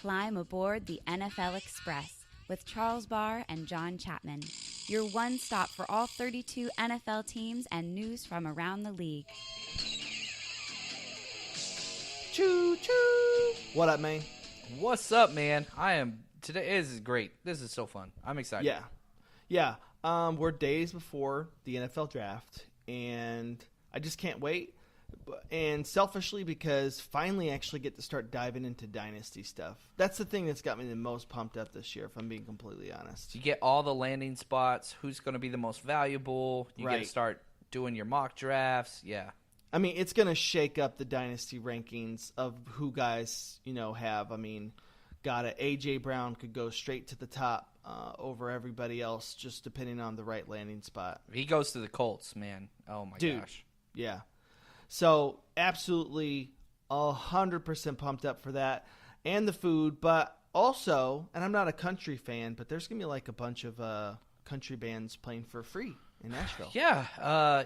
Climb aboard the NFL Express with Charles Barr and John Chapman, your one stop for all 32 NFL teams and news from around the league. Choo choo! What up, man? What's up, man? Today is great. This is so fun. I'm excited. Yeah. We're days before the NFL draft, and I just can't wait. And selfishly, because finally actually get to start diving into dynasty stuff. That's the thing that's got me the most pumped up this year, if I'm being completely honest. You get all the landing spots, who's going to be the most valuable. You get Right. to start doing your mock drafts. Yeah. I mean, it's going to shake up the dynasty rankings of who guys, have. I mean, A.J. Brown could go straight to the top over everybody else, just depending on the right landing spot. He goes to the Colts, man. Oh, my gosh. Yeah. So, absolutely 100% pumped up for that and the food. But also, and I'm not a country fan, but there's going to be like a bunch of country bands playing for free in Nashville. Yeah.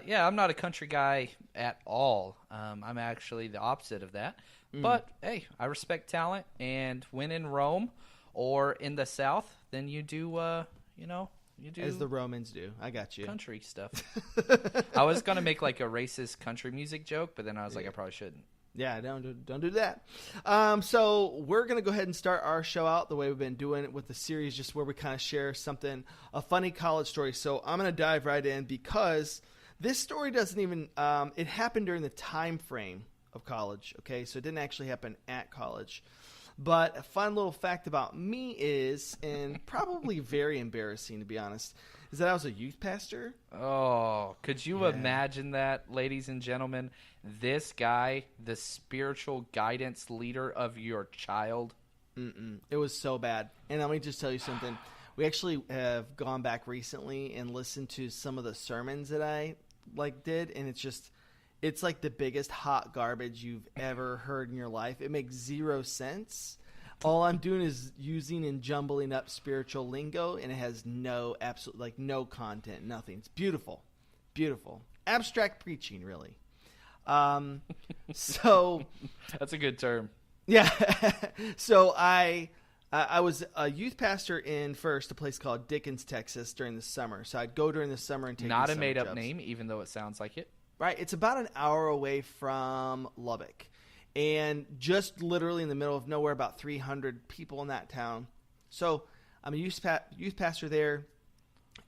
I'm not a country guy at all. I'm actually the opposite of that. But, hey, I respect talent. And when in Rome or in the South, then you do, you do As the Romans do. I got you. country stuff. I was going to make like a racist country music joke, but then I was like, I probably shouldn't. Yeah, don't do that. So we're going to go ahead and start our show out the way we've been doing it with the series, just where we kind of share a funny college story. So I'm going to dive right in because this story doesn't even it happened during the time frame of college, okay? So it didn't actually happen at college. But a fun little fact about me is, and probably very embarrassing to be honest, is that I was a youth pastor. Oh, could you imagine that, ladies and gentlemen? This guy, the spiritual guidance leader of your child. It was so bad. And let me just tell you something. We actually have gone back recently and listened to some of the sermons that I did, and it's like the biggest hot garbage you've ever heard in your life. It makes zero sense. All I'm doing is using and jumbling up spiritual lingo, and it has no content, nothing. It's beautiful. Beautiful. Abstract preaching, really. So That's a good term. yeah. So I was a youth pastor in a place called Dickens, Texas during the summer. So I'd go during the summer and take Not these a summer made-up jobs. name, even though it sounds like it. Right. It's about an hour away from Lubbock. And just literally in the middle of nowhere, about 300 people in that town. So I'm a youth pastor there.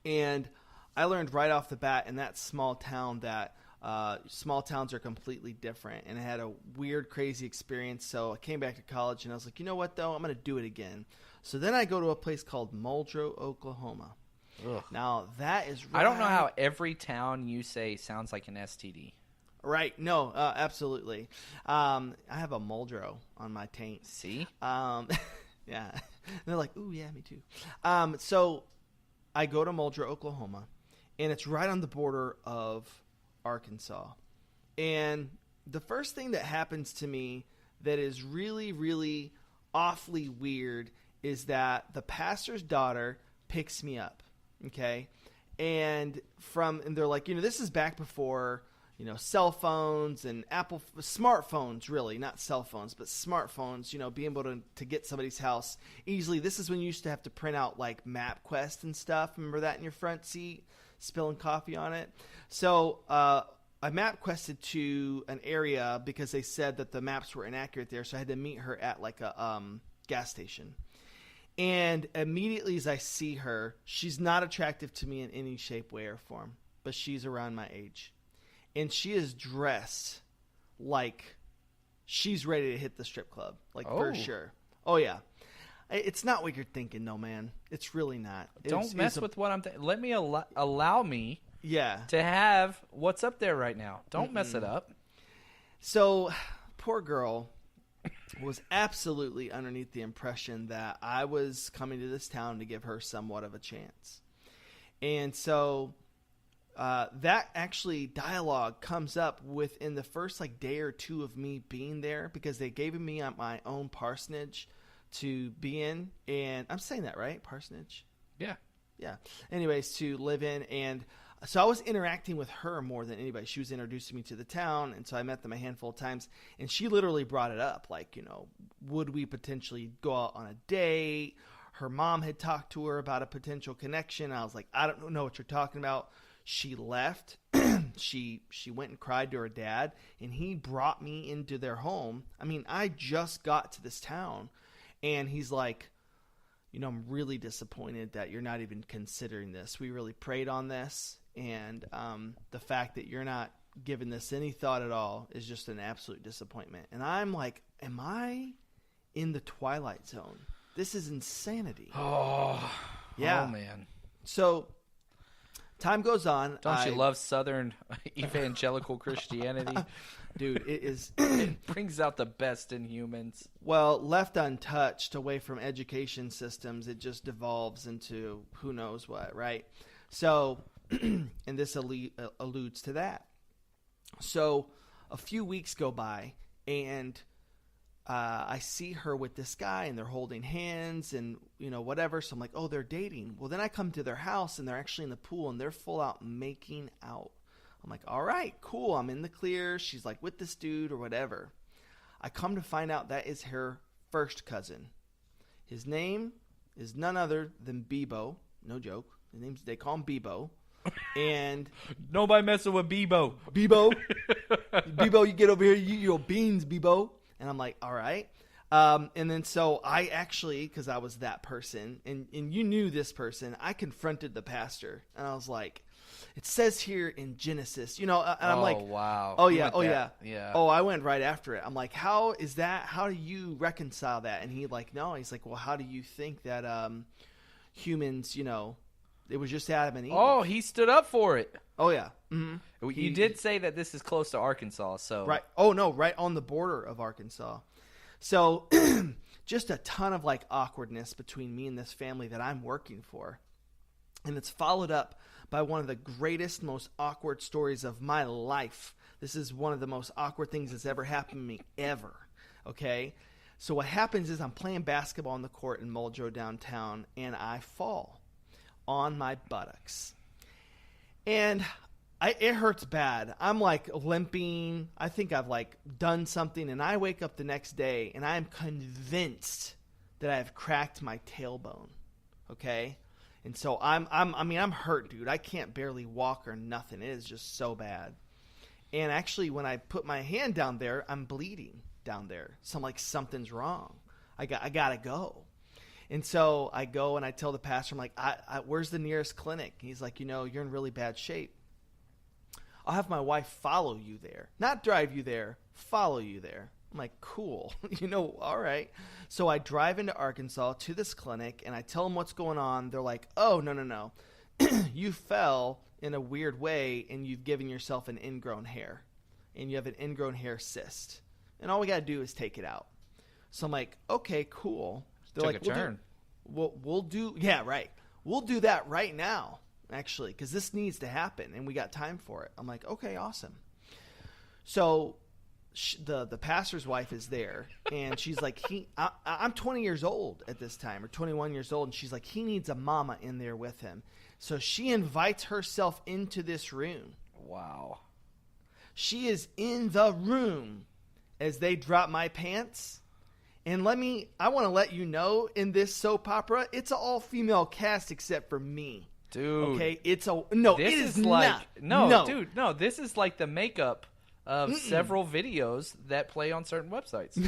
And I learned right off the bat in that small town that small towns are completely different. And I had a weird, crazy experience. So I came back to college and I was like, you know what, though? I'm going to do it again. So then I go to a place called Muldrow, Oklahoma. Ugh. Now, that is I don't know how every town you say sounds like an STD. Right. No, absolutely. I have a Muldrow on my taint. See? Yeah. And they're like, ooh, yeah, me too. So I go to Muldrow, Oklahoma, and it's right on the border of Arkansas. And the first thing that happens to me that is really, really awfully weird is that the pastor's daughter picks me up. Okay. And they're like, this is back before, cell phones and Apple smartphones, really, not cell phones, but smartphones, being able to get somebody's house easily. This is when you used to have to print out like MapQuest and stuff. Remember that in your front seat, spilling coffee on it? So, I MapQuested to an area because they said that the maps were inaccurate there. So I had to meet her at like a gas station. And immediately as I see her, she's not attractive to me in any shape, way, or form. But she's around my age. And she is dressed like she's ready to hit the strip club. For sure. Oh, yeah. It's not what you're thinking, though, man. It's really not. Don't mess with what I'm thinking. Let me allow me to have what's up there right now. Don't mess it up. So, poor girl was absolutely underneath the impression that I was coming to this town to give her somewhat of a chance. And so that actually dialogue comes up within the first day or two of me being there, because they gave me my own parsonage to be in. And I'm saying that right? Parsonage? Yeah. Yeah. Anyways, to live in. And So I was interacting with her more than anybody. She was introducing me to the town, and so I met them a handful of times. And she literally brought it up, like, would we potentially go out on a date? Her mom had talked to her about a potential connection. I was like, I don't know what you're talking about. She left. She went and cried to her dad, and he brought me into their home. I mean, I just got to this town, and he's like, I'm really disappointed that you're not even considering this. We really prayed on this, and the fact that you're not giving this any thought at all is just an absolute disappointment. And I'm like, am I in the Twilight Zone? This is insanity. Oh, yeah. Oh, man. So time goes on. Don't you love Southern evangelical Christianity? Dude, it is. It brings out the best in humans. Well, left untouched away from education systems, it just devolves into who knows what, right? So, and this alludes to that. So a few weeks go by, and I see her with this guy, and they're holding hands and, whatever. So I'm like, oh, they're dating. Well, then I come to their house, and they're actually in the pool, and they're full out making out. I'm like, all right, cool. I'm in the clear. She's like with this dude or whatever. I come to find out that is her first cousin. His name is none other than Bebo. No joke. They call him Bebo. And nobody messing with Bebo. Bebo, you get over here. You eat your beans, Bebo. And I'm like, all right. And then so I actually, because I was that person, and you knew this person, I confronted the pastor. And I was like, it says here in Genesis, and I'm like, wow. Oh, yeah, Yeah. Oh, I went right after it. I'm like, how is that? How do you reconcile that? And he's like, well, how do you think that humans, it was just Adam and Eve? Oh, he stood up for it. Oh, yeah. Mm-hmm. You did say that this is close to Arkansas, so. Right. Oh, no, right on the border of Arkansas. So just a ton of awkwardness between me and this family that I'm working for. And it's followed up by one of the greatest, most awkward stories of my life. This is one of the most awkward things that's ever happened to me ever. Okay? So what happens is I'm playing basketball on the court in Muldrow downtown, and I fall on my buttocks. And it hurts bad. I'm limping. I think I've done something, and I wake up the next day, and I am convinced that I've cracked my tailbone. Okay? And so I'm hurt, dude. I can't barely walk or nothing. It is just so bad. And actually, when I put my hand down there, I'm bleeding down there. So I'm like, something's wrong. I gotta go. And so I go and I tell the pastor, I'm like, where's the nearest clinic? He's like, you're in really bad shape. I'll have my wife follow you there. Not drive you there, follow you there. I'm like, cool. All right. So I drive into Arkansas to this clinic, and I tell them what's going on. They're like, oh, no. You fell in a weird way, and you've given yourself an ingrown hair, and you have an ingrown hair cyst. And all we got to do is take it out. So I'm like, okay, cool. They're Took like, a turn. We'll do, yeah, right. We'll do that right now, actually, because this needs to happen, and we got time for it. I'm like, okay, awesome. So the pastor's wife is there, and she's like, I'm 20 years old at this time, or 21 years old, and she's like, he needs a mama in there with him. So she invites herself into this room. Wow. She is in the room as they drop my pants. And I want to let you know, in this soap opera, it's an all-female cast except for me. Dude. Okay? This is like, not. Dude, no, this is like the makeup of several videos that play on certain websites.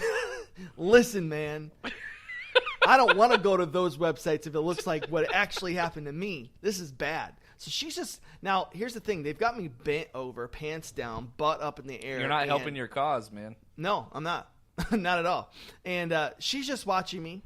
Listen, man. I don't want to go to those websites if it looks like what actually happened to me. This is bad. So she's just... Now, here's the thing. They've got me bent over, pants down, butt up in the air. You're not helping your cause, man. No, I'm not. Not at all. And she's just watching me,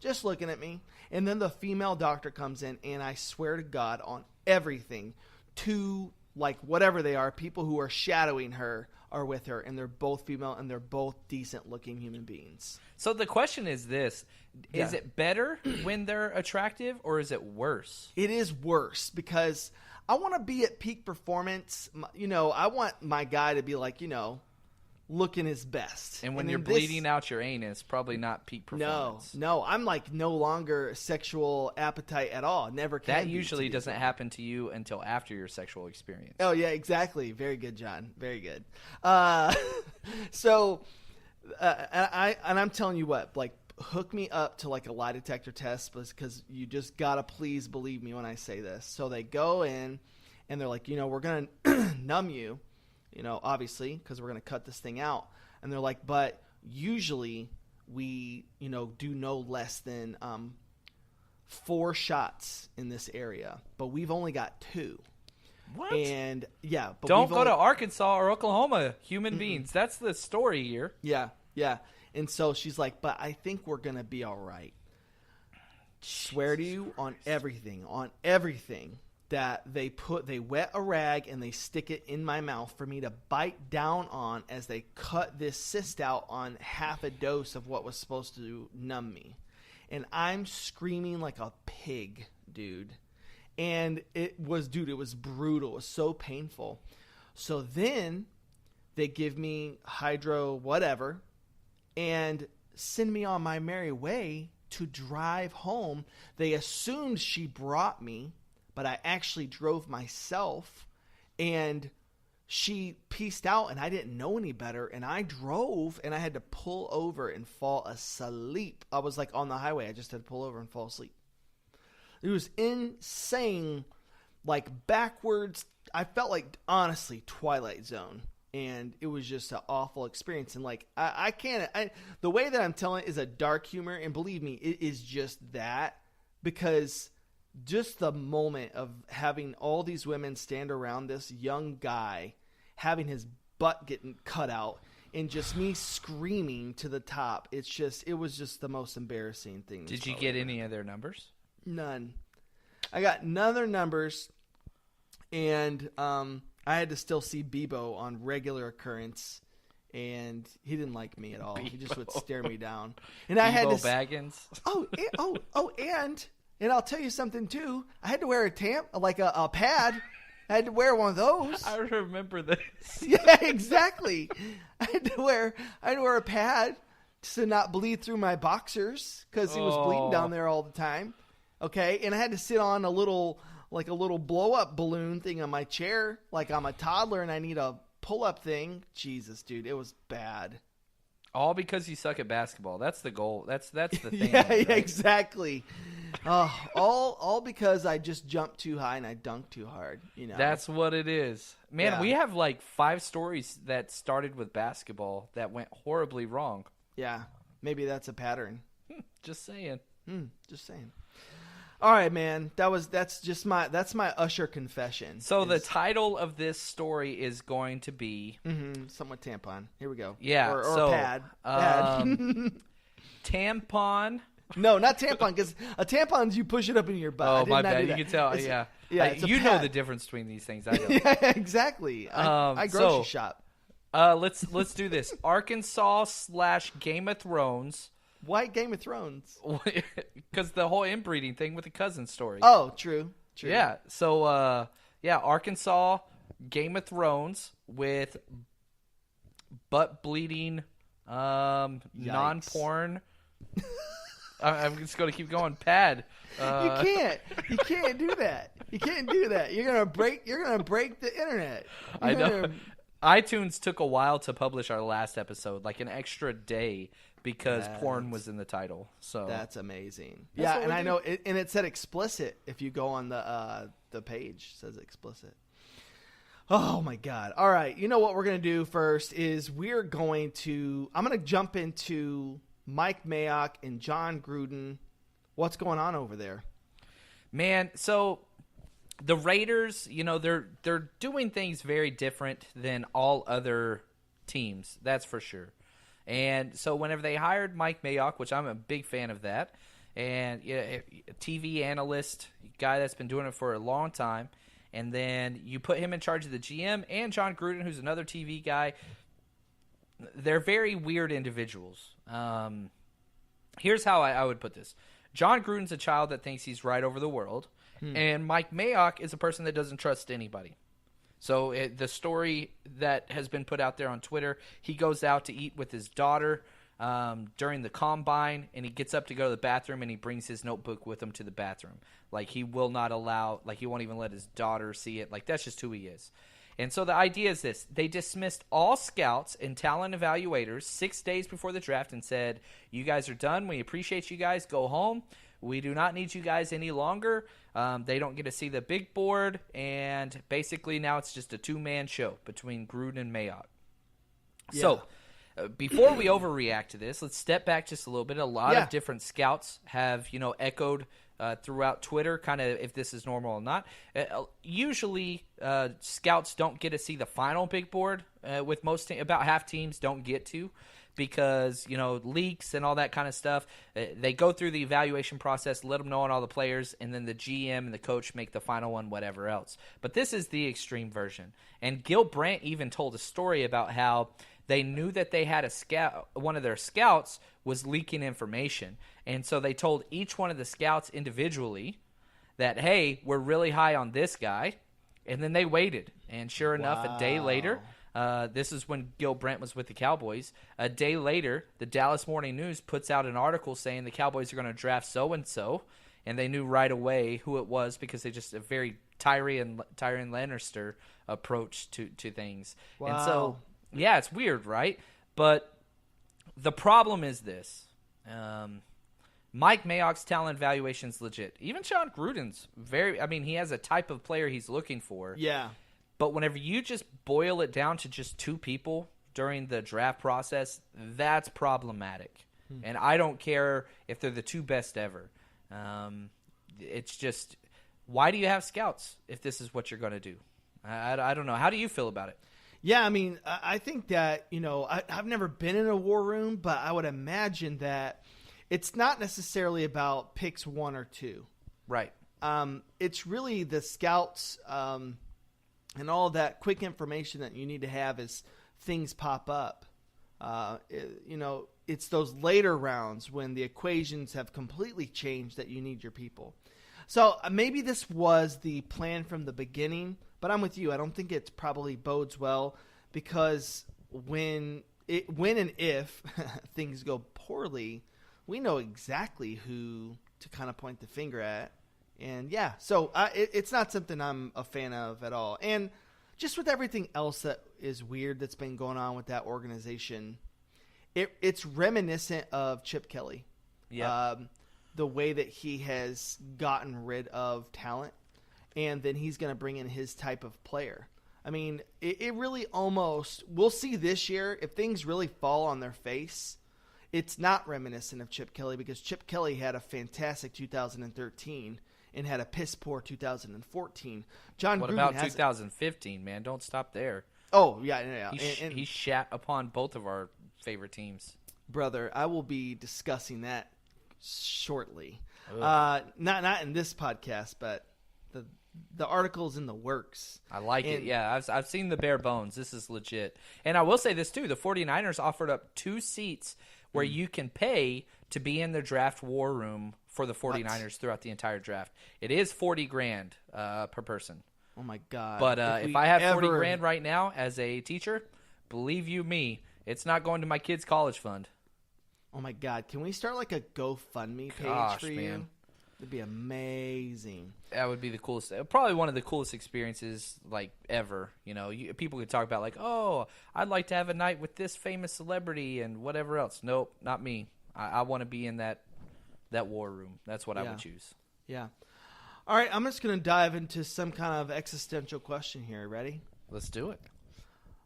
just looking at me. And then the female doctor comes in, and I swear to God on everything, two, whatever they are, people who are shadowing her are with her, and they're both female, and they're both decent-looking human beings. So the question is this. Is Yeah. it better when they're attractive, or is it worse? It is worse because I want to be at peak performance. I want my guy to be looking his best. And when you're bleeding out your anus, probably not peak performance. No, I'm like no longer sexual appetite at all. Never can. That usually doesn't happen to you until after your sexual experience. Oh yeah, exactly. Very good, John. Very good. So, I'm telling you what, like, hook me up to like a lie detector test, because you just gotta please believe me when I say this. So they go in and they're like, we're gonna numb you. Obviously, because we're going to cut this thing out. And they're like, but usually we, do no less than 4 shots in this area. But we've only got 2. What? And, yeah. But don't go to Arkansas or Oklahoma, human beings. That's the story here. Yeah, yeah. And so she's like, but I think we're going to be all right. Swear to you on everything, that they wet a rag and they stick it in my mouth for me to bite down on as they cut this cyst out on half a dose of what was supposed to numb me. And I'm screaming like a pig, dude. And it was brutal. It was so painful. So then they give me hydro whatever and send me on my merry way to drive home. They assumed she brought me, but I actually drove myself, and she pieced out, and I didn't know any better, and I drove, and I had to pull over and fall asleep. I was like on the highway. I just had to pull over and fall asleep. It was insane, like backwards. I felt like, honestly, Twilight Zone, and it was just an awful experience. And like, I can't, the way that I'm telling it is a dark humor, and believe me, it is just that, because just the moment of having all these women stand around this young guy, having his butt getting cut out, and just me screaming to the top. It was just the most embarrassing thing. Did you get any of their numbers? None. I got none of their numbers, and I had to still see Bebo on regular occurrence, and he didn't like me at all. Bebo. He just would stare me down. And I had to Baggins. And I'll tell you something too. I had to wear a pad. I had to wear one of those. I remember this. Yeah, exactly. I had to wear a pad to not bleed through my boxers, because he was bleeding down there all the time. Okay, and I had to sit on a little blow up balloon thing on my chair, like I'm a toddler and I need a pull up thing. Jesus, dude, it was bad. All because you suck at basketball. That's the goal. That's the thing. Yeah, right? Exactly. All because I just jumped too high and I dunked too hard. That's what it is, man. Yeah. We have like 5 stories that started with basketball that went horribly wrong. Yeah, maybe that's a pattern. Just saying. Just saying. All right, man. That's my Usher confession. So the title of this story is going to be somewhat tampon. Here we go. Yeah, or pad. Tampon. No, not tampon, because a tampon is you push it up in your butt. Oh, my bad. You can tell. Yeah. You know the difference between these things. I don't. Yeah, exactly. I grocery shop. Let's do this. Arkansas / Game of Thrones. Why Game of Thrones? Because the whole inbreeding thing with the cousin story. Oh, true. Yeah. So, Arkansas, Game of Thrones with butt bleeding, non-porn. I'm just going to keep going. Pad. You can't do that. You can't do that. You're gonna break the internet. I know. iTunes took a while to publish our last episode, like an extra day, because porn was in the title. So that's amazing. And I know it said explicit. If you go on the page, it says explicit. Oh my God. All right. You know what we're going to do first is I'm going to jump into Mike Mayock and John Gruden. What's going on over there? Man, so the Raiders, they're doing things very different than all other teams. That's for sure. And so whenever they hired Mike Mayock, which I'm a big fan of that, and a TV analyst, guy that's been doing it for a long time, and then you put him in charge of the GM, and John Gruden, who's another TV guy, they're very weird individuals. Here's how I would put this. John Gruden's a child that thinks he's right over the world, and Mike Mayock is a person that doesn't trust anybody. So the story that has been put out there on Twitter, he goes out to eat with his daughter during the combine, and he gets up to go to the bathroom, and he brings his notebook with him to the bathroom. Like, he will not allow, like, he won't even let his daughter see it. Like, that's just who he is. And so the idea is this. They dismissed all scouts and talent evaluators 6 days before the draft and said, you guys are done. We appreciate you guys. Go home. We do not need you guys any longer. They don't get to see the big board. And basically now it's just a two-man show between Gruden and Mayock. Yeah. So before we overreact to this, let's step back just a little bit. A lot of different scouts have, echoed throughout Twitter, kind of if this is normal or not. Usually, scouts don't get to see the final big board. With most about half teams don't get to, because leaks and all that kind of stuff. They go through the evaluation process, let them know on all the players, and then the GM and the coach make the final one, whatever else. But this is the extreme version. And Gil Brandt even told a story about how they knew that they had a scout. One of their scouts was leaking information. And so they told each one of the scouts individually that, hey, we're really high on this guy. And then they waited. And sure enough, a day later, this is when Gil Brandt was with the Cowboys. A day later, the Dallas Morning News puts out an article saying the Cowboys are going to draft so-and-so. And they knew right away who it was because they just a very Tyrion Lannister approach to things. Wow. And so, yeah, it's weird, right? But the problem is this. Mike Mayock's talent evaluation is legit. Even John Gruden's he has a type of player he's looking for. Yeah. But whenever you just boil it down to just two people during the draft process, that's problematic. And I don't care if they're the two best ever. It's just, why do you have scouts if this is what you're going to do? I don't know. How do you feel about it? Yeah, I mean, I think that, I've never been in a war room, but I would imagine that it's not necessarily about picks 1 or 2. Right. It's really the scouts and all that quick information that you need to have as things pop up. It's those later rounds when the equations have completely changed that you need your people. So maybe this was the plan from the beginning, but I'm with you. I don't think it probably bodes well, because when and if things go poorly, we know exactly who to kind of point the finger at. And yeah, so it's not something I'm a fan of at all. And just with everything else that is weird that's been going on with that organization, it's reminiscent of Chip Kelly. Yeah. The way that he has gotten rid of talent, and then he's going to bring in his type of player. I mean, it really almost – we'll see this year if things really fall on their face. It's not reminiscent of Chip Kelly, because Chip Kelly had a fantastic 2013 and had a piss-poor 2014. What about 2015, man? Don't stop there. Oh, yeah. He shat upon both of our favorite teams. Brother, I will be discussing that shortly. Not in this podcast, but the article's in the works. I like it. Yeah, I've seen the bare bones. This is legit. And I will say this too. The 49ers offered up 2 seats where you can pay to be in the draft war room for the 49ers throughout the entire draft. It is $40,000 per person. Oh my God. But if I have $40,000 right now as a teacher, believe you me, it's not going to my kids' college fund. Oh my God. Can we start like a GoFundMe page for you? Man. It'd be amazing. That would be the coolest. Probably one of the coolest experiences like ever. People could talk about like, oh, I'd like to have a night with this famous celebrity and whatever else. Nope, not me. I want to be in that war room. That's what I would choose. Yeah. All right, I'm just going to dive into some kind of existential question here. Ready? Let's do it.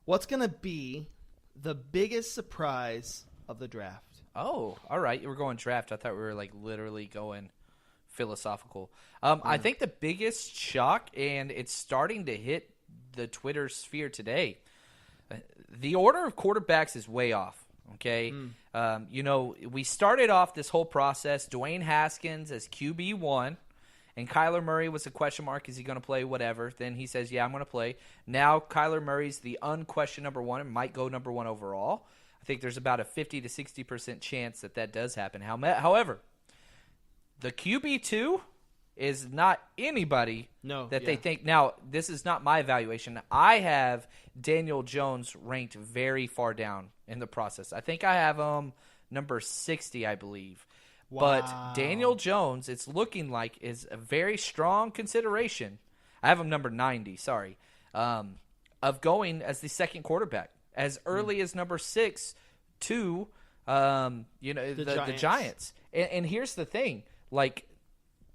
What's going to be the biggest surprise of the draft? Oh, all right. We're going draft. I thought we were like literally going philosophical. I think the biggest shock, and it's starting to hit the Twitter sphere today, the order of quarterbacks is way off. Okay. We started off this whole process, Dwayne Haskins as QB1, and Kyler Murray was a question mark. Is he going to play? Whatever. Then he says, yeah, I'm going to play. Now Kyler Murray's the unquestioned number 1 and might go number 1 overall. I think there's about a 50 to 60% chance that does happen. However, the QB2 is not anybody that they think. Now, this is not my evaluation. I have Daniel Jones ranked very far down in the process. I think I have him number 60, I believe. Wow. But Daniel Jones, it's looking like, is a very strong consideration. I have him number 90, sorry, of going as the second quarterback as early as number 6 to the Giants. And here's the thing, like,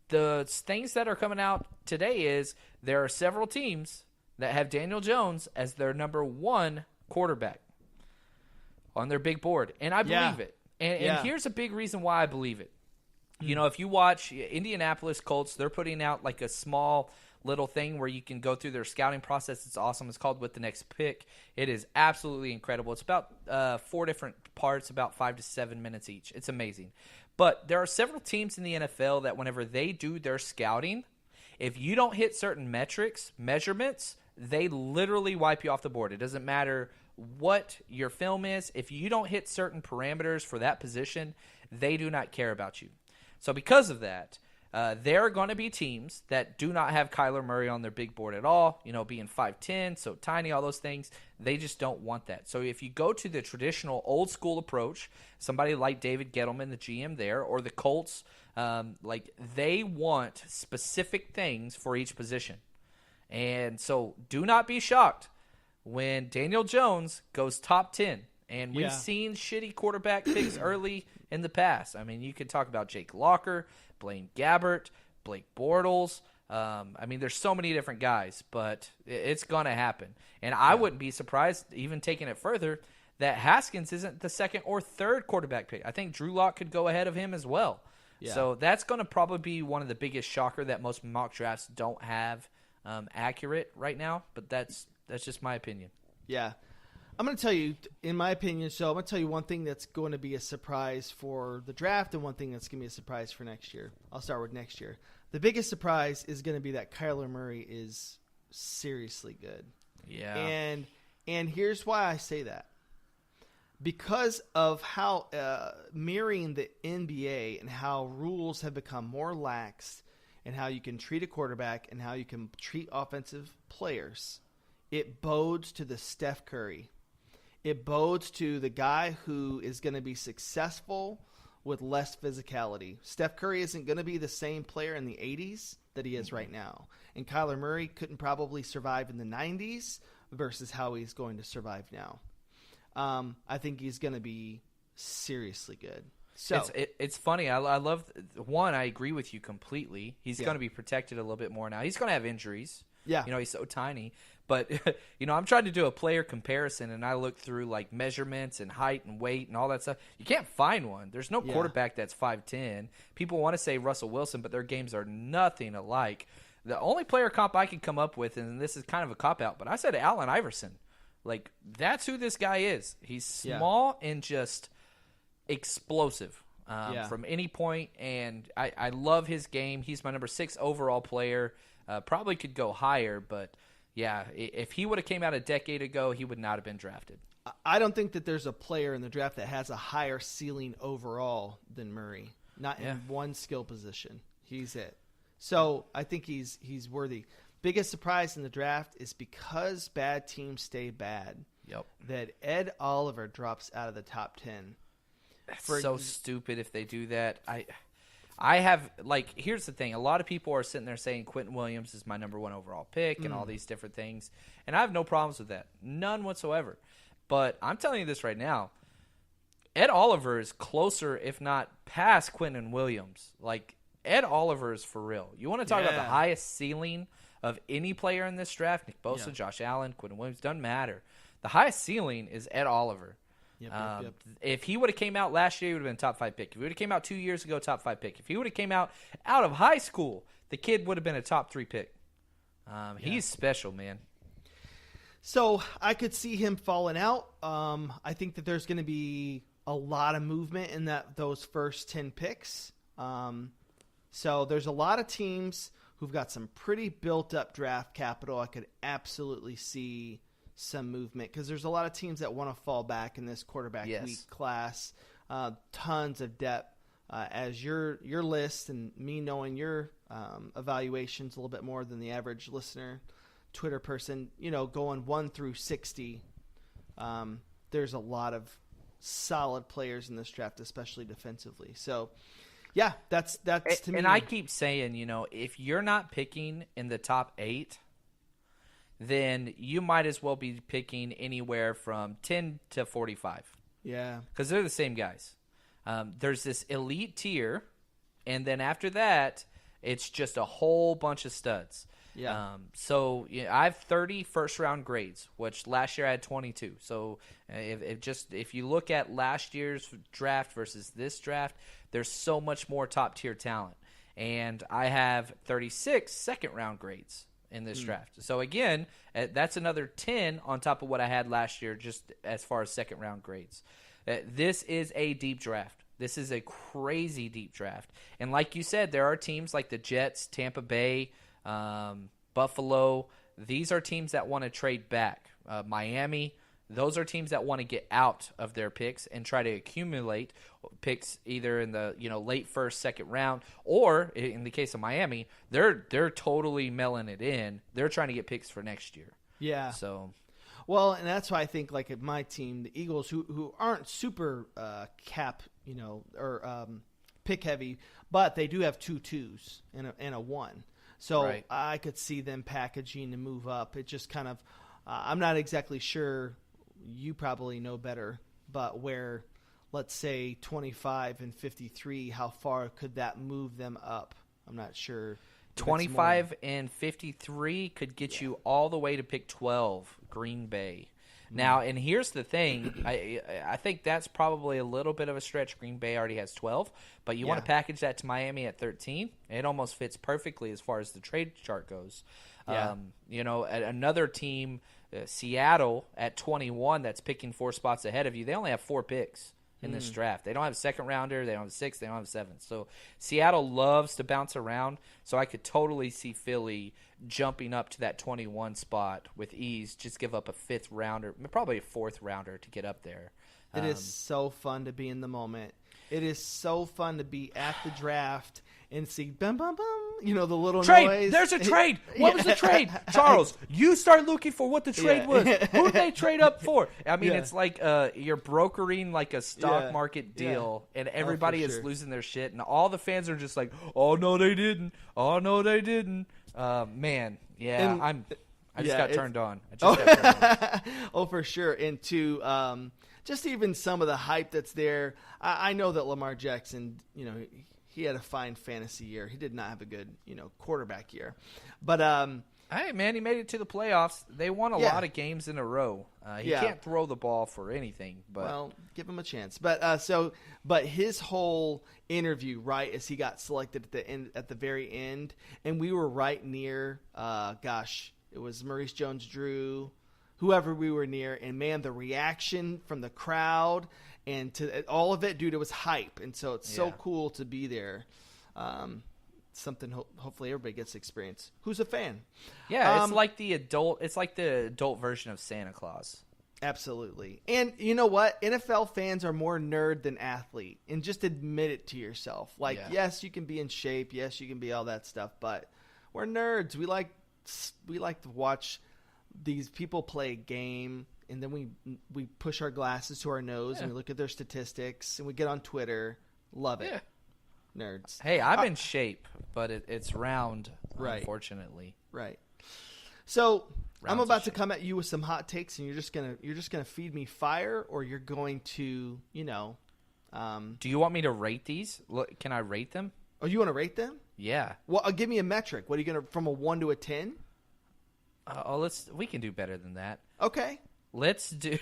the things that are coming out today is there are several teams that have Daniel Jones as their number 1 quarterback on their big board. And I believe it. And here's a big reason why I believe it. You know, if you watch Indianapolis Colts, they're putting out like a small little thing where you can go through their scouting process. It's awesome. It's called With the Next Pick. It is absolutely incredible. It's about 4 different parts, about 5 to 7 minutes each. It's amazing. But there are several teams in the NFL that whenever they do their scouting, if you don't hit certain measurements, they literally wipe you off the board. It doesn't matter what your film is. If you don't hit certain parameters for that position, they do not care about you. So because of that, there are going to be teams that do not have Kyler Murray on their big board at all, you know, being 5'10", so tiny, all those things. They just don't want that. So if you go to the traditional old school approach, somebody like David Gettleman, the GM there, or the Colts, like they want specific things for each position. And so do not be shocked when Daniel Jones goes top 10. And we've seen shitty quarterback picks early in the past. I mean, you could talk about Jake Locker, Blaine Gabbert, Blake Bortles. I mean, there's so many different guys, but it's going to happen. And I wouldn't be surprised, even taking it further, that Haskins isn't the second or third quarterback pick. I think Drew Lock could go ahead of him as well. Yeah. So that's going to probably be one of the biggest shocker that most mock drafts don't have accurate right now. But that's just my opinion. Yeah. I'm going to tell you, in my opinion, so I'm going to tell you one thing that's going to be a surprise for the draft and one thing that's going to be a surprise for next year. I'll start with next year. The biggest surprise is going to be that Kyler Murray is seriously good. Yeah. And here's why I say that. Because of how mirroring the NBA and how rules have become more lax and how you can treat a quarterback and how you can treat offensive players, it bodes to the Steph Curry. It bodes to the guy who is going to be successful with less physicality. Steph Curry isn't going to be the same player in the 80s that he is right now. And Kyler Murray couldn't probably survive in the 90s versus how he's going to survive now. I think he's going to be seriously good. So it's funny. I love one. I agree with you completely. He's going to be protected a little bit more now. He's going to have injuries. Yeah, you know, he's so tiny. But you know, I'm trying to do a player comparison, and I look through like measurements and height and weight and all that stuff. You can't find one. There's no quarterback that's 5'10". People want to say Russell Wilson, but their games are nothing alike. The only player comp I can come up with, and this is kind of a cop out, but I said Allen Iverson. Like, that's who this guy is. He's small and just explosive from any point, and I love his game. He's my number 6 overall player. Probably could go higher, but yeah, if he would have came out a decade ago, he would not have been drafted. I don't think that there's a player in the draft that has a higher ceiling overall than Murray. Not in one skill position. He's it. So I think he's worthy. Biggest surprise in the draft is because bad teams stay bad. Yep. That Ed Oliver drops out of the top 10. That's so stupid if they do that. I have, like, here's the thing. A lot of people are sitting there saying Quentin Williams is my number 1 overall pick and all these different things. And I have no problems with that. None whatsoever. But I'm telling you this right now. Ed Oliver is closer, if not past Quentin Williams. Like, Ed Oliver is for real. You want to talk about the highest ceiling of any player in this draft? Nick Bosa, Josh Allen, Quentin Williams, doesn't matter. The highest ceiling is Ed Oliver. Yep. If he would have came out last year, he would have been a top 5 pick. If he would have came out 2 years ago, top 5 pick. If he would have came out of high school, the kid would have been a top 3 pick. He's special, man. So I could see him falling out. I think that there's going to be a lot of movement in those first 10 picks. So there's a lot of teams who've got some pretty built-up draft capital. I could absolutely see some movement because there's a lot of teams that want to fall back in this quarterback week class. Tons of depth. As your list and me knowing your evaluations a little bit more than the average listener, Twitter person. Going 1 through 60, there's a lot of solid players in this draft, especially defensively. So, yeah, that's to me. And I keep saying, if you're not picking in the top 8, then you might as well be picking anywhere from 10 to 45. Yeah. Because they're the same guys. There's this elite tier, and then after that, it's just a whole bunch of studs. Yeah. So I have 30 first-round grades, which last year I had 22. So if you look at last year's draft versus this draft, there's so much more top-tier talent. And I have 36 second-round grades in this draft. So, again, that's another 10 on top of what I had last year just as far as second-round grades. This is a deep draft. This is a crazy deep draft. And like you said, there are teams like the Jets, Tampa Bay, Buffalo. These are teams that want to trade back. Miami. Those are teams that want to get out of their picks and try to accumulate picks either in the late first, second round, or in the case of Miami, they're totally mailing it in. They're trying to get picks for next year. Yeah. So, well, and that's why I think like at my team, the Eagles, who aren't super cap, or pick heavy, but they do have 2 2s and a 1. So right. I could see them packaging to move up. It just kind of, I'm not exactly sure. You probably know better, but where, let's say 25 and 53, how far could that move them up? I'm not sure. 25 and 53 could get you all the way to pick 12, Green Bay. Now, and here's the thing. I think that's probably a little bit of a stretch. Green Bay already has 12, but you want to package that to Miami at 13. It almost fits perfectly as far as the trade chart goes. Yeah. Another team, Seattle, at 21, that's picking 4 spots ahead of you. They only have 4 picks in this draft. They don't have a second rounder. They don't have a 6th. They don't have a 7th. So Seattle loves to bounce around. So I could totally see Philly jumping up to that 21 spot with ease. Just give up a 5th rounder, probably a 4th rounder to get up there. It is so fun to be in the moment. It is so fun to be at the draft and see bum bum bum. The little trade. noise. There's a trade. What was the trade? Charles, you start looking for what the trade was. Who did they trade up for? I mean, it's like you're brokering like a stock market deal, and everybody is losing their shit, and all the fans are just like, "Oh no, they didn't. Oh no, they didn't." Man, I just got turned on. Oh, for sure. And to just even some of the hype that's there. I know that Lamar Jackson, he had a fine fantasy year. He did not have a good, quarterback year. But hey, man, he made it to the playoffs. They won a lot of games in a row. He can't throw the ball for anything. But well, give him a chance. But but his whole interview, right, as he got selected at the very end, and we were right near. It was Maurice Jones-Drew, whoever we were near, and man, the reaction from the crowd. And to all of it, dude, it was hype, and so it's so cool to be there. Something hopefully everybody gets to experience. Who's a fan? Yeah, it's like the adult. It's like the adult version of Santa Claus. Absolutely. And you know what? NFL fans are more nerd than athlete, and just admit it to yourself. Like, yes, you can be in shape. Yes, you can be all that stuff, but we're nerds. We like to watch these people play a game. And then we push our glasses to our nose and we look at their statistics and we get on Twitter. Love it. Yeah. Nerds. Hey, I'm in shape, but it's round, unfortunately. Right. So I'm about to come at you with some hot takes, and you're just gonna feed me fire, or you're going to, Do you want me to rate these? Can I rate them? Oh, you want to rate them? Yeah. Well, give me a metric. What are you gonna, from a 1 to a 10? We can do better than that. Okay. Let's do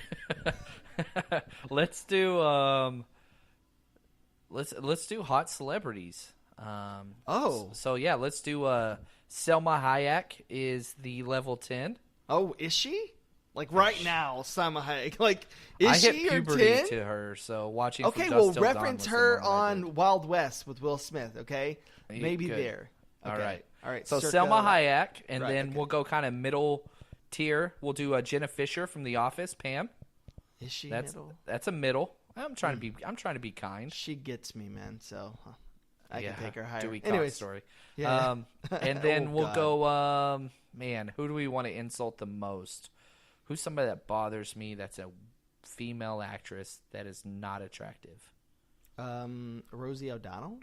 hot celebrities. So yeah, let's do Selma Hayek is the level 10. Oh, is she? Like right now, Selma Hayek. Like, is she I hit puberty 10? to her, so watching. Okay, From well, Dusk Till Dawn reference was her the one I on Wild West with Will Smith. Okay, maybe Good. there. Okay. All right. So circa, Selma Hayek, and then okay. we'll go kind of middle tier. We'll do Jenna Fisher from The Office. Pam. Is she That's middle? That's a middle. I'm trying to be kind. She gets me, man. So I can take her higher. Dewey Cox Anyways, story. yeah. And then Oh, we'll God. go. Man, who do we want to insult the most? Who's somebody that bothers me? That's a female actress that is not attractive. Rosie O'Donnell.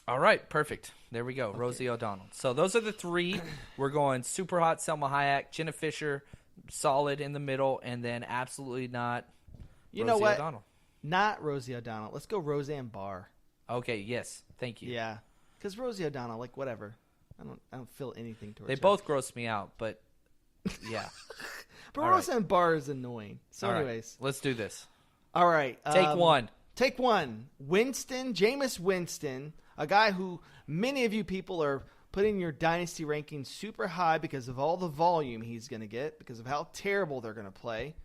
All right, perfect. There we go, okay. Rosie O'Donnell. So those are the three. We're going super hot Selma Hayek, Jenna Fisher, solid in the middle, and then absolutely not. You Rosie know what? O'Donnell. Not Rosie O'Donnell. Let's go Roseanne Barr. Okay. Yes. Thank you. Yeah, because Rosie O'Donnell, like whatever. I don't feel anything towards They her. both gross me out, but yeah. But All Roseanne Barr is annoying. So, All anyways, right, let's do this. all right. Take one. Take one. Winston, Jameis Winston, a guy who many of you people are putting your dynasty rankings super high because of all the volume he's going to get, because of how terrible they're going to play,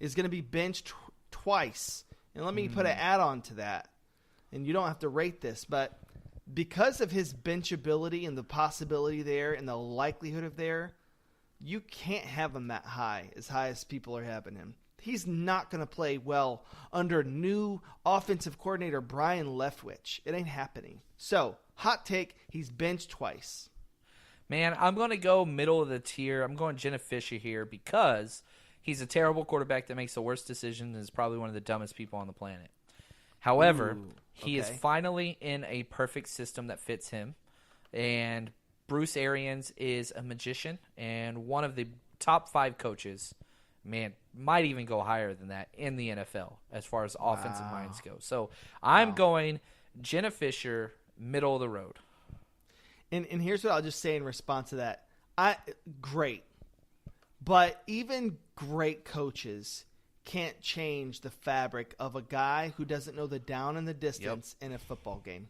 is going to be benched twice. And let me put an add-on to that. And you don't have to rate this, but because of his benchability and the possibility there and the likelihood of there, you can't have him that high as people are having him. He's not going to play well under new offensive coordinator Brian Leftwich. It ain't happening. So, hot take, he's benched twice. Man, I'm going to go middle of the tier. I'm going Jenna Fisher here because he's a terrible quarterback that makes the worst decisions and is probably one of the dumbest people on the planet. However, he is finally in a perfect system that fits him. And Bruce Arians is a magician and one of the top 5 coaches, man, might even go higher than that in the NFL as far as offensive minds go. So I'm going Jenna Fisher, middle of the road. And here's what I'll just say in response to that. Great. But even great coaches can't change the fabric of a guy who doesn't know the down and the distance in a football game.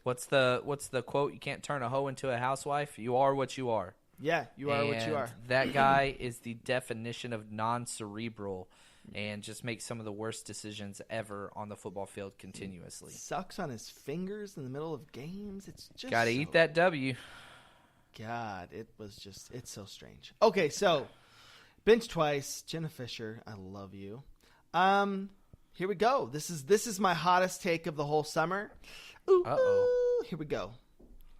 What's the quote? You can't turn a hoe into a housewife. You are what you are. Yeah, you are what you are. That guy is the definition of non-cerebral and just makes some of the worst decisions ever on the football field continuously. Sucks on his fingers in the middle of games. It's just got to eat that W. God, it's so strange. Okay, so bench twice, Jenna Fisher, I love you. Here we go. This is my hottest take of the whole summer. Ooh, here we go.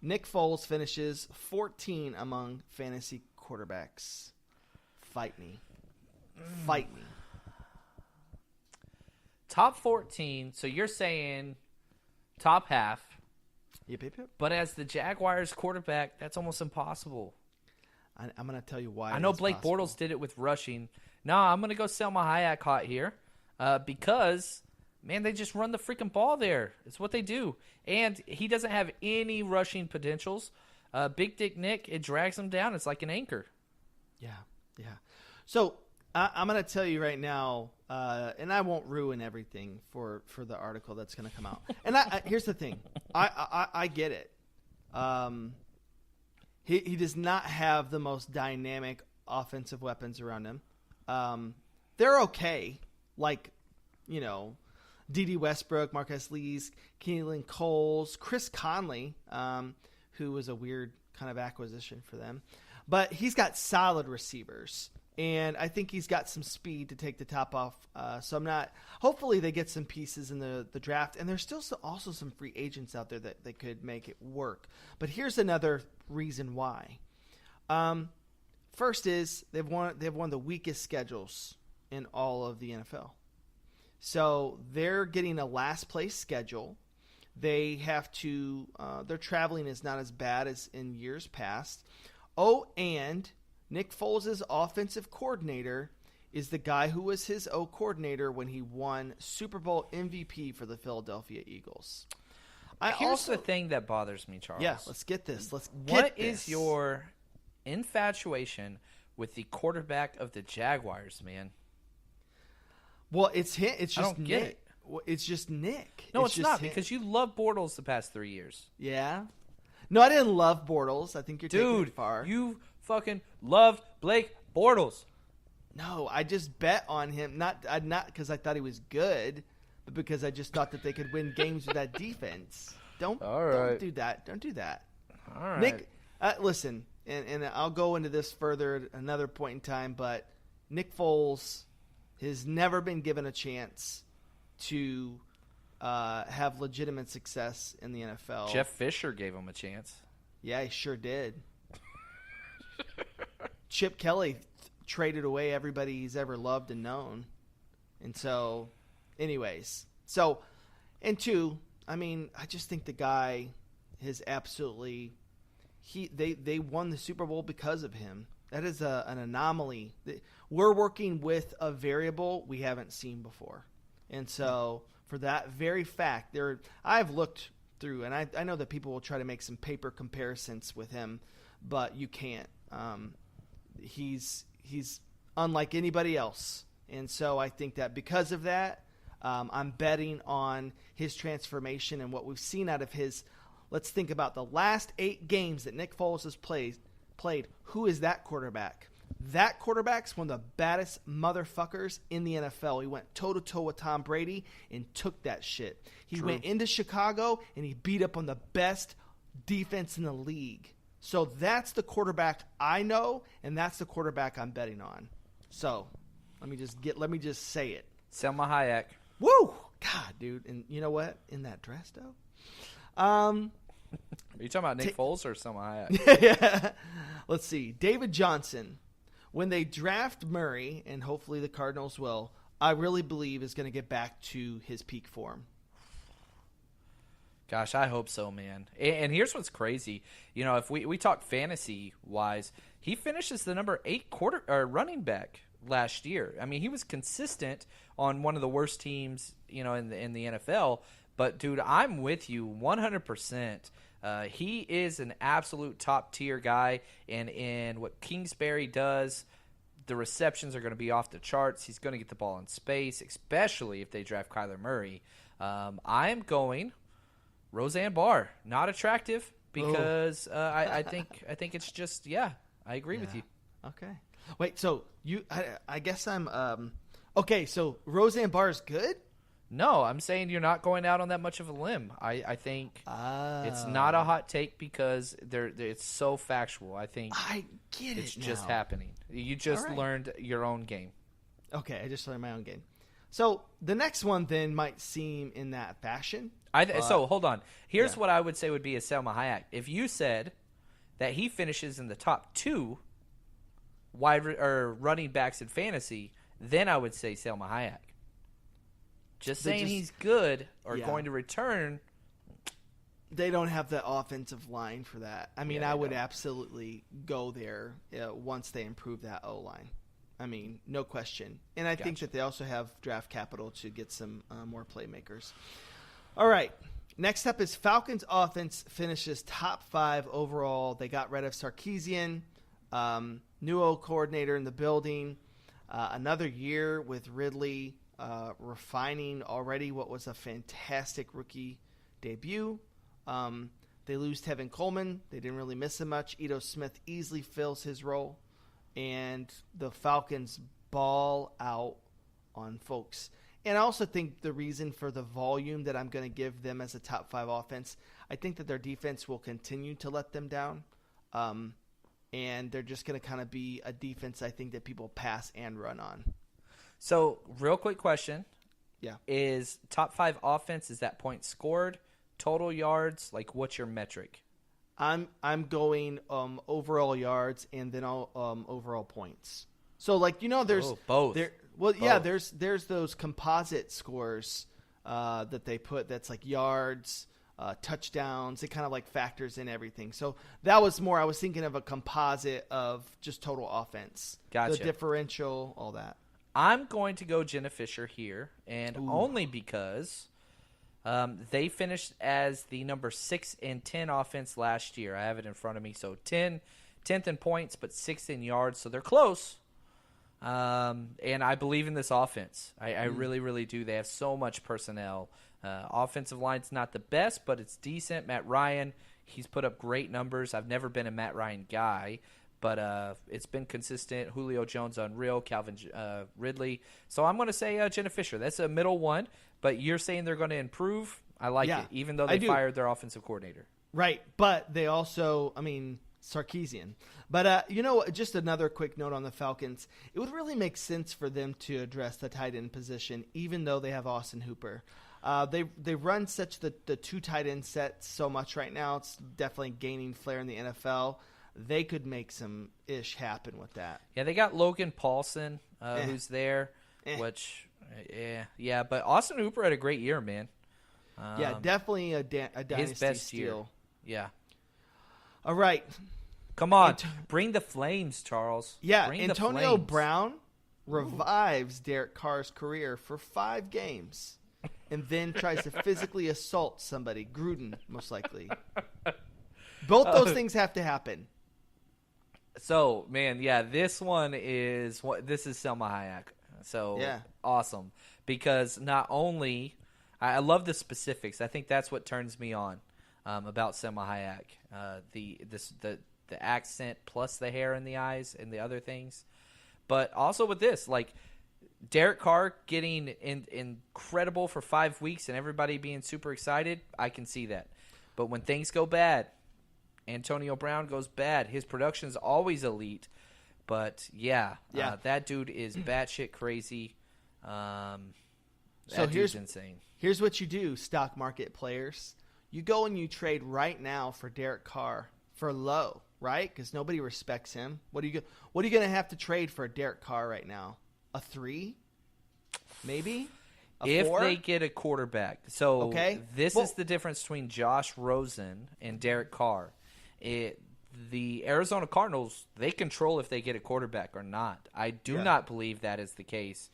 Nick Foles finishes 14 among fantasy quarterbacks. Fight me. Fight me. Top 14, so you're saying top half. Yep. But as the Jaguars quarterback, that's almost impossible. I'm going to tell you why. I know Blake Bortles did it with rushing. No, I'm going to go Selma Hayek hot here because, man, they just run the freaking ball there. It's what they do. And he doesn't have any rushing potentials. Big Dick Nick, it drags him down. It's like an anchor. Yeah. So I'm going to tell you right now, and I won't ruin everything for the article that's going to come out. And here's the thing. I get it. He does not have the most dynamic offensive weapons around him. They're okay. Like, D.D. Westbrook, Marquez Lees, Keelan Coles, Chris Conley, who was a weird kind of acquisition for them. But he's got solid receivers. And I think he's got some speed to take the top off. Hopefully they get some pieces in the draft. And there's still also some free agents out there that they could make it work. But here's another reason why. First is they have one of the weakest schedules in all of the NFL. So they're getting a last place schedule. They have to, their traveling is not as bad as in years past. Oh, and Nick Foles' offensive coordinator is the guy who was his coordinator when he won Super Bowl MVP for the Philadelphia Eagles. Here's the thing that bothers me, Charles. Yeah, let's get this. What is your infatuation with the quarterback of the Jaguars, man? Well, it's him. It's just I don't get Nick. it. It's just Nick. No, it's just not him. because you love Bortles the past 3 years. Yeah. No, I didn't love Bortles. I think you're taking it far. You fucking loved Blake Bortles. No, I just bet on him. Not because I thought he was good, but because I just thought that they could win games with that defense. Don't do that. Don't do that. All right. Nick, listen, and I'll go into this further at another point in time, but Nick Foles has never been given a chance to have legitimate success in the NFL. Jeff Fisher gave him a chance. Yeah, he sure did. Chip Kelly traded away everybody he's ever loved and known. And so, anyways. So, and two, I mean, I just think the guy is absolutely they won the Super Bowl because of him. That is an anomaly. We're working with a variable we haven't seen before. And so, for that very fact, I've looked through, and I know that people will try to make some paper comparisons with him, but you can't. He's unlike anybody else. And so I think that because of that, I'm betting on his transformation and what we've seen out of his. Let's think about the last 8 games that Nick Foles has played. Who is that quarterback? That quarterback's one of the baddest motherfuckers in the NFL. He went toe-to-toe with Tom Brady and took that shit. He went into Chicago and he beat up on the best defense in the league. So that's the quarterback I know, and that's the quarterback I'm betting on. So let me just say it. Selma Hayek. Woo! God, dude. And you know what? In that dress, though. Are you talking about Nick Foles or Selma Hayek? Yeah. Let's see. David Johnson. When they draft Murray, and hopefully the Cardinals will, I really believe is going to get back to his peak form. Gosh, I hope so, man. And here's what's crazy. You know, if we talk fantasy-wise, he finishes the number 8 running back last year. I mean, he was consistent on one of the worst teams, you know, in the NFL. But, dude, I'm with you 100%. He is an absolute top-tier guy, and in what Kingsbury does, the receptions are going to be off the charts. He's going to get the ball in space, especially if they draft Kyler Murray. I am going Roseanne Barr. Not attractive because I think it's just, I agree with you. Okay. Wait, so I guess I'm okay, so Roseanne Barr is good? No, I'm saying you're not going out on that much of a limb. I think it's not a hot take because it's so factual. I think I get it's it just now. happening. You just learned your own game. Okay, I just learned my own game. So the next one then might seem in that fashion. So hold on. Here's what I would say would be a Selma Hayek. If you said that he finishes in the top 2 running backs in fantasy, then I would say Selma Hayek. Just saying he's good or going to return. They don't have the offensive line for that. I mean, I would absolutely go there once they improve that O-line. I mean, no question. And I think that they also have draft capital to get some more playmakers. All right. Next up is Falcons offense finishes top 5 overall. They got rid of Sarkisian, new O coordinator in the building. Another year with Ridley. Refining already what was a fantastic rookie debut. They lose Tevin Coleman. They didn't really miss him much. Ito Smith easily fills his role. And the Falcons ball out on folks. And I also think the reason for the volume that I'm going to give them as a top 5 offense, I think that their defense will continue to let them down. And they're just going to kind of be a defense I think that people pass and run on. So, real quick question. Yeah. Is top 5 offense, is that points scored, total yards? Like, what's your metric? I'm going overall yards and then overall points. So, like, you know, there's both. Both. Yeah, there's those composite scores that they put that's like yards, touchdowns. It kind of like factors in everything. So that was more, I was thinking of a composite of just total offense. Gotcha. The differential, all that. I'm going to go Jenna Fisher here, and only because they finished as the number 6 and 10 offense last year. I have it in front of me. So 10th in points, but 6th in yards. So they're close. And I believe in this offense. I really, really do. They have so much personnel. Offensive line's not the best, but it's decent. Matt Ryan, he's put up great numbers. I've never been a Matt Ryan guy. But it's been consistent. Julio Jones, unreal. Calvin Ridley. So I'm going to say Jenna Fisher. That's a middle one. But you're saying they're going to improve? I like it, even though they fired their offensive coordinator. Right. But they also, Sarkisian. But, just another quick note on the Falcons. It would really make sense for them to address the tight end position, even though they have Austin Hooper. They run such the two tight end set so much right now. It's definitely gaining flair in the NFL. They could make some ish happen with that. Yeah, they got Logan Paulson, who's there, which, yeah. But Austin Hooper had a great year, man. Yeah, definitely a dynasty his best steal. Year. Yeah. All right. Come on. Bring the flames, Charles. Yeah, Bring Antonio Brown revives Derek Carr's career for 5 games and then tries to physically assault somebody. Gruden, most likely. Both those things have to happen. So, man, yeah, this is Selma Hayek. So, awesome. Because not only I love the specifics. I think that's what turns me on about Selma Hayek. The accent plus the hair in the eyes and the other things. But also with this, like Derek Carr getting incredible for 5 weeks and everybody being super excited, I can see that. But when things go bad, Antonio Brown goes bad. His production is always elite. But, that dude is batshit crazy. That dude's insane. Here's what you do, stock market players. You go and you trade right now for Derek Carr for low, right? Because nobody respects him. What are you going to have to trade for Derek Carr right now? A 3? Maybe? If 4? they get a quarterback. So this is the difference between Josh Rosen and Derek Carr. The Arizona Cardinals, they control if they get a quarterback or not. I do not believe that is the case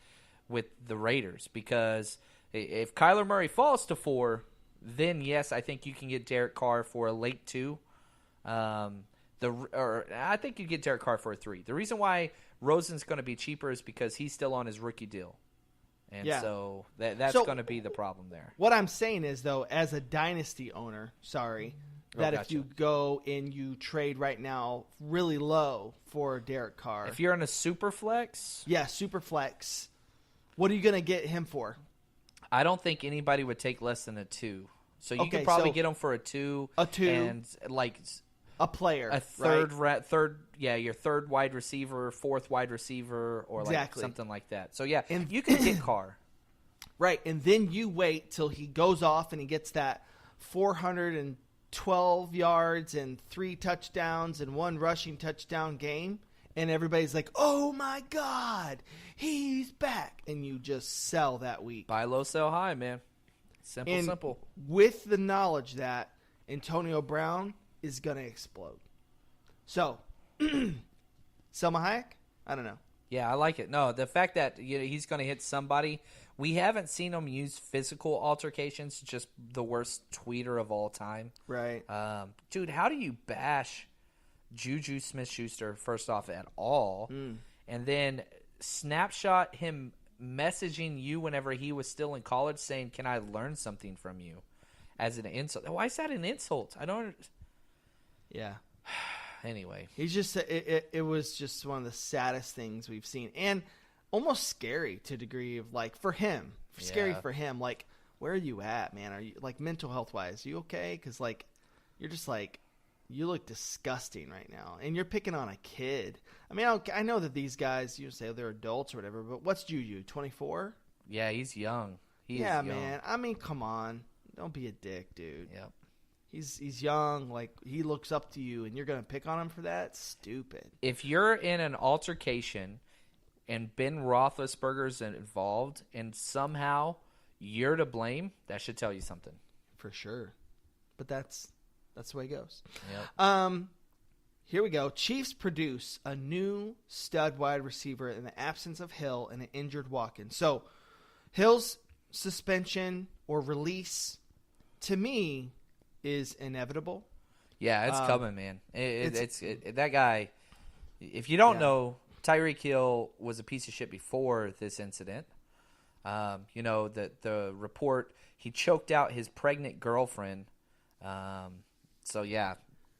with the Raiders because if Kyler Murray falls to 4, then yes, I think you can get Derek Carr for a late 2. I think you get Derek Carr for a 3. The reason why Rosen's going to be cheaper is because he's still on his rookie deal. And so that's going to be the problem there. What I'm saying is, though, as a dynasty owner, if you go and you trade right now really low for Derek Carr. If you're in a super flex? Yeah, super flex. What are you going to get him for? I don't think anybody would take less than a 2. So you could probably get him for a 2. A 2. And like a player. A third, right? Your third wide receiver, fourth wide receiver, or like something like that. So, and you can get Carr. Right, and then you wait till he goes off and he gets that 412 yards and 3 touchdowns and 1 rushing touchdown game. And everybody's like, oh, my God, he's back. And you just sell that week. Buy low, sell high, man. Simple. With the knowledge that Antonio Brown is going to explode. So, Selma Hayek? I don't know. Yeah, I like it. No, the fact that he's going to hit somebody. We haven't seen him use physical altercations, just the worst tweeter of all time. Right. Dude, how do you bash Juju Smith-Schuster, first off, at all, and then snapshot him messaging you whenever he was still in college saying, can I learn something from you, as an insult? Why is that an insult? I don't – Yeah. Anyway. He's just – it was just one of the saddest things we've seen, and almost scary to a degree of, like, for him. Scary for him. Like, where are you at, man? Are you, like, mental health-wise, you okay? Because, like, you're just, like – you look disgusting right now, and you're picking on a kid. I mean, I know that these guys, you say they're adults or whatever, but what's Juju, 24? Yeah, he's young. Yeah, man. I mean, come on. Don't be a dick, dude. Yep. He's young. Like, he looks up to you, and you're going to pick on him for that? Stupid. If you're in an altercation and Ben Roethlisberger's involved and somehow you're to blame, that should tell you something. For sure. But that's the way it goes. Yep. Here we go. Chiefs produce a new stud wide receiver in the absence of Hill and an injured Watkins. So Hill's suspension or release, to me, is inevitable. Yeah, it's coming, man. It's that guy. If you don't know, Tyreek Hill was a piece of shit before this incident. The report, he choked out his pregnant girlfriend. So,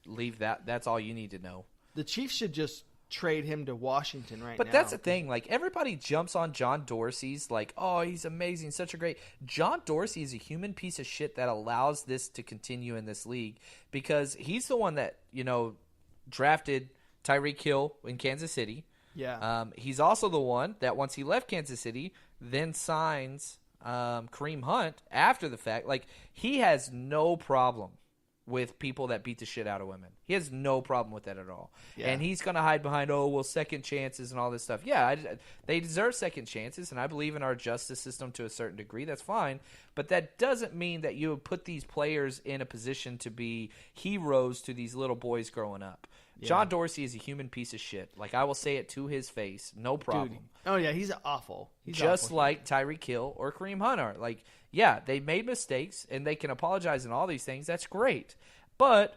leave that. That's all you need to know. The Chiefs should just trade him to Washington right now. But that's the thing. Like, everybody jumps on John Dorsey's like, oh, he's amazing, such a great. John Dorsey is a human piece of shit that allows this to continue in this league because he's the one that, drafted Tyreek Hill in Kansas City. Yeah. He's also the one that once he left Kansas City, then signs Kareem Hunt after the fact. Like, he has no problem with people that beat the shit out of women. He has no problem with that at all. Yeah. And he's going to hide behind, second chances and all this stuff. Yeah, they deserve second chances, and I believe in our justice system to a certain degree. That's fine. But that doesn't mean that you would put these players in a position to be heroes to these little boys growing up. Yeah. John Dorsey is a human piece of shit. Like, I will say it to his face. No problem. Dude. Oh, yeah, he's awful. He's just awful. Like Tyreek Hill or Kareem Hunt are. Like, yeah, they made mistakes, and they can apologize and all these things. That's great. But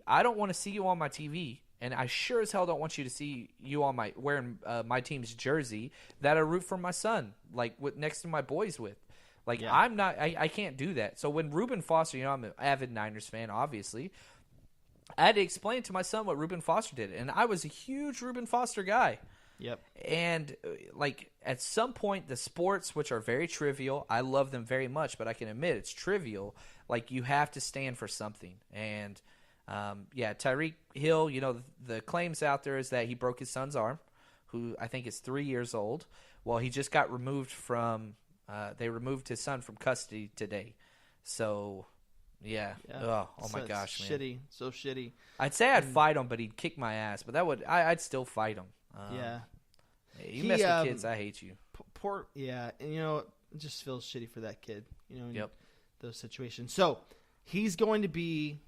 I don't want to see you on my TV, and I sure as hell don't want you to see you on wearing my team's jersey that I root for my son, like next to my boys with. Like, yeah. I can't do that. So when Reuben Foster, I'm an avid Niners fan, obviously, I had to explain to my son what Reuben Foster did, and I was a huge Reuben Foster guy. Yep. And, like, at some point, the sports, which are very trivial, I love them very much, but I can admit it's trivial. Like, you have to stand for something. And, Tyreek Hill, the claims out there is that he broke his son's arm, who I think is 3 years old. Well, he just got removed from they removed his son from custody today. So, yeah. Oh my gosh, man. Shitty. So shitty. I'd say I'd fight him, but he'd kick my ass. But I'd still fight him. Yeah. You mess with kids, I hate you. And it just feels shitty for that kid, those situations. So he's going to be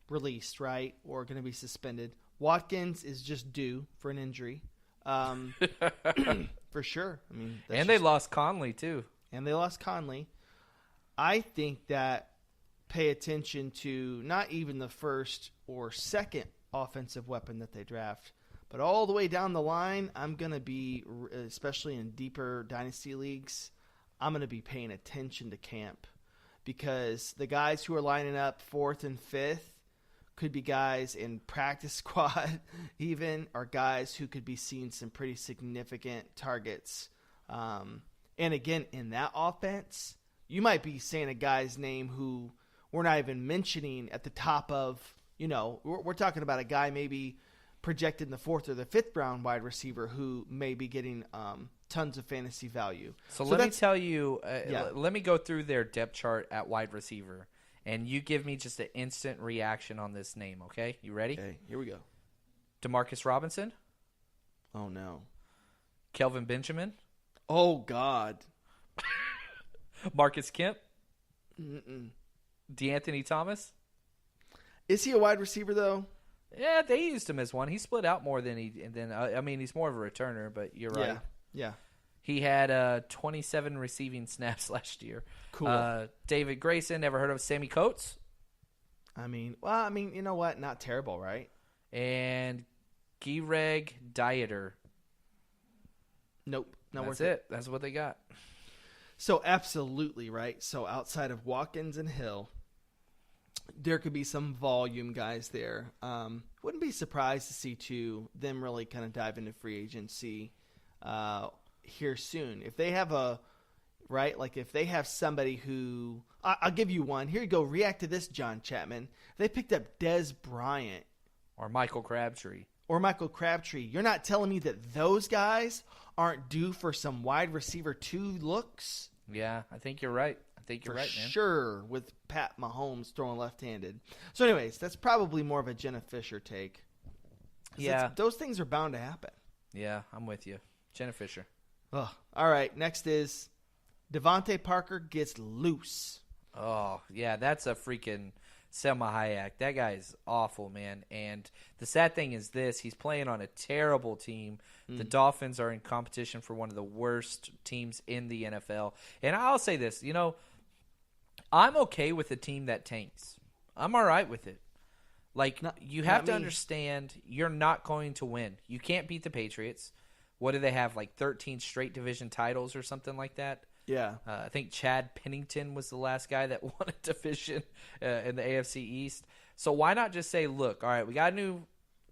released, right? Or going to be suspended. Watkins is just due for an injury. For sure. I mean, they lost Conley too. And they lost Conley. I think that pay attention to not even the first or second offensive weapon that they draft, but all the way down the line, I'm going to be, especially in deeper dynasty leagues, I'm going to be paying attention to camp, because the guys who are lining up 4th and 5th could be guys in practice squad even, or guys who could be seeing some pretty significant targets. And again, in that offense, you might be saying a guy's name who we're not even mentioning at the top of, we're talking about a guy maybe projected in the 4th or the 5th round wide receiver who may be getting tons of fantasy value. So let me tell you, let me go through their depth chart at wide receiver, and you give me just an instant reaction on this name, okay? You ready? Okay, here we go. Demarcus Robinson. Oh, no. Kelvin Benjamin. Oh, God. Marcus Kemp. DeAnthony Thomas. Is he a wide receiver, though? Yeah, they used him as one. He split out more than he's more of a returner, but you're right. Yeah. He had 27 receiving snaps last year. Cool. David Grayson, never heard of Sammy Coates? You know what? Not terrible, right? And Gireg Dieter. Nope. That's it. That's what they got. So absolutely, right? So outside of Watkins and Hill, there could be some volume guys there. Wouldn't be surprised to see them really kind of dive into free agency here soon. If they have if they have somebody who I'll give you one. Here you go. React to this, John Chapman. They picked up Dez Bryant or Michael Crabtree. You're not telling me that those guys aren't due for some wide receiver 2 looks? Yeah, I think you're right. You're right, man. Sure, with Pat Mahomes throwing left-handed. So anyways, that's probably more of a Jenna Fisher take. Yeah. Those things are bound to happen. Yeah, I'm with you. Jenna Fisher. Oh, all right, next is Devontae Parker gets loose. Oh, yeah, that's a freaking Selma Hayek. That guy is awful, man. And the sad thing is this. He's playing on a terrible team. The Dolphins are in competition for one of the worst teams in the NFL. And I'll say this, I'm okay with a team that tanks. I'm all right with it. You have to understand you're not going to win. You can't beat the Patriots. What do they have, 13 straight division titles or something like that? Yeah. I think Chad Pennington was the last guy that won a division in the AFC East. So why not just say, look, all right, we got a new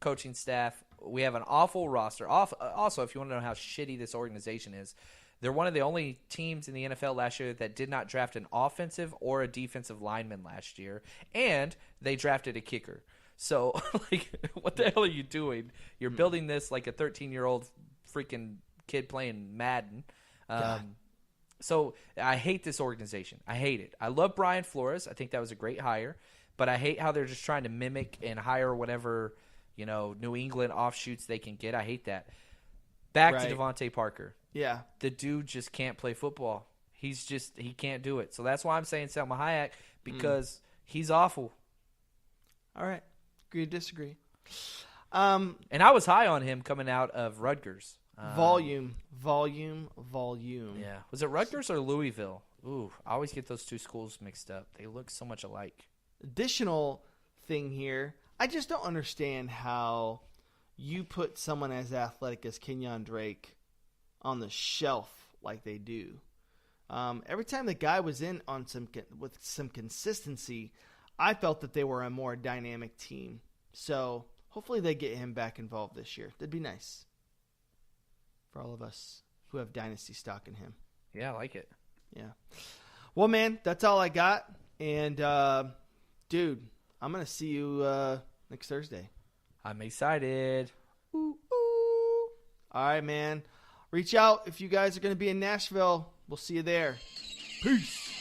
coaching staff. We have an awful roster. Also, if you want to know how shitty this organization is, they're one of the only teams in the NFL last year that did not draft an offensive or a defensive lineman last year, and they drafted a kicker. So, what the hell are you doing? You're building this like a 13-year-old freaking kid playing Madden. So I hate this organization. I hate it. I love Brian Flores. I think that was a great hire. But I hate how they're just trying to mimic and hire whatever, New England offshoots they can get. I hate that. Back to Devontae Parker. Yeah. The dude just can't play football. He can't do it. So that's why I'm saying Selma Hayek, because he's awful. All right. Agree to disagree. And I was high on him coming out of Rutgers. Volume. Yeah. Was it Rutgers or Louisville? Ooh, I always get those two schools mixed up. They look so much alike. Additional thing here, I just don't understand how you put someone as athletic as Kenyon Drake on the shelf like they do. Every time the guy was in on with some consistency, I felt that they were a more dynamic team. So hopefully they get him back involved this year. That'd be nice for all of us who have dynasty stock in him. Yeah, I like it. Yeah. Well, man, that's all I got. And, dude, I'm going to see you next Thursday. I'm excited. Ooh, ooh. All right, man. Reach out if you guys are going to be in Nashville. We'll see you there. Peace.